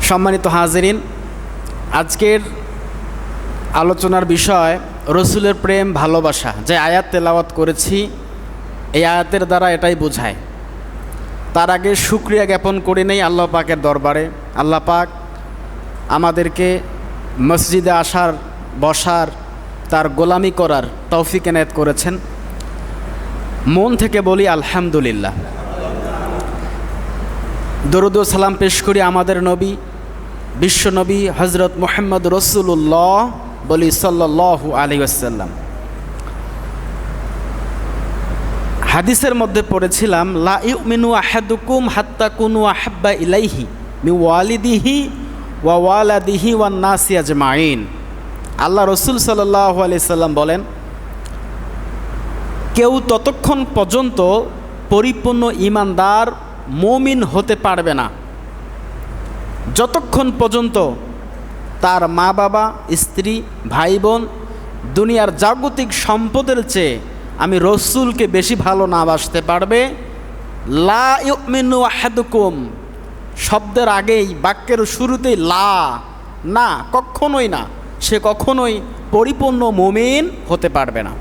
সম্মানিত হাজিরিন, আজকের আলোচনার বিষয় রসুলের প্রেম ভালোবাসা। যে আয়াত তেলাওয়াত করেছি এই আয়াতের দ্বারা এটাই বোঝায়। তার আগে শুকরিয়া জ্ঞাপন করে নেই আল্লাহ পাকের দরবারে। আল্লাহ পাক আমাদেরকে মসজিদে আসার, বসার, তার গোলামি করার তৌফিক এনায়েত করেছেন। মন থেকে বলি আলহামদুলিল্লাহ। দরুদ ও সালাম পেশ করি আমাদের নবী, বিশ্বনবী হজরত মুহাম্মদ রসুল্লাহ বলি সাল্লাল্লাহু আলাইহি ওয়াসাল্লাম। হাদিসের মধ্যে পড়েছিলাম, লা ইউমিনু আহাদুকুম হাত্তা কুনু আহাব্বা ইলাইহি মিন ওয়ালিদিহি ওয়া ওয়ালাদিহি ওয়ান নাসি আজমাইন। আল্লাহ রসুল সাল্লাল্লাহু আলাইহি সাল্লাম বলেন, কেউ ততক্ষণ পর্যন্ত পরিপূর্ণ ঈমানদার মুমিন হতে পারবে না যতক্ষণ পর্যন্ত তার মা বাবা, স্ত্রী, ভাই বোন, দুনিয়ার জাগতিক সম্পদের চেয়ে আমি রসুলকে বেশি ভালো না বাসতে পারবে। লা ইউমিনু আহাদুকুম শব্দের আগেই, বাক্যের শুরুতেই লা, না, কখনোই না, সে কখনোই পরিপূর্ণ মুমিন হতে পারবে না,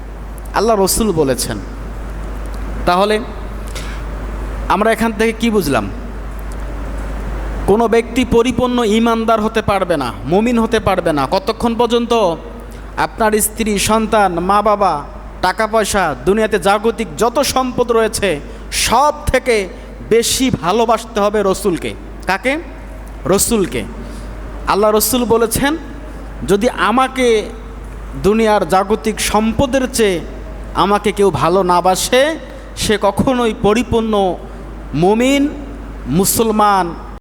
আল্লাহ রসুল বলেছেন। তাহলে আমরা এখান থেকে কি বুঝলাম? কোনো ব্যক্তি পরিপূর্ণ ঈমানদার হতে পারবে না, মুমিন হতে পারবে না কতক্ষণ পর্যন্ত আপনার স্ত্রী, সন্তান, মা বাবা, টাকা পয়সা, দুনিয়াতে জাগতিক যত সম্পদ রয়েছে সব থেকে বেশি ভালোবাসতে হবে রসুলকে। কাকে? রসুলকে। আল্লাহ রসুল বলেছেন, যদি আমাকে দুনিয়ার জাগতিক সম্পদের চেয়ে আমাকে কেউ ভালো না বাসে, সে কখনোই পরিপূর্ণ মুমিন, মুসলমান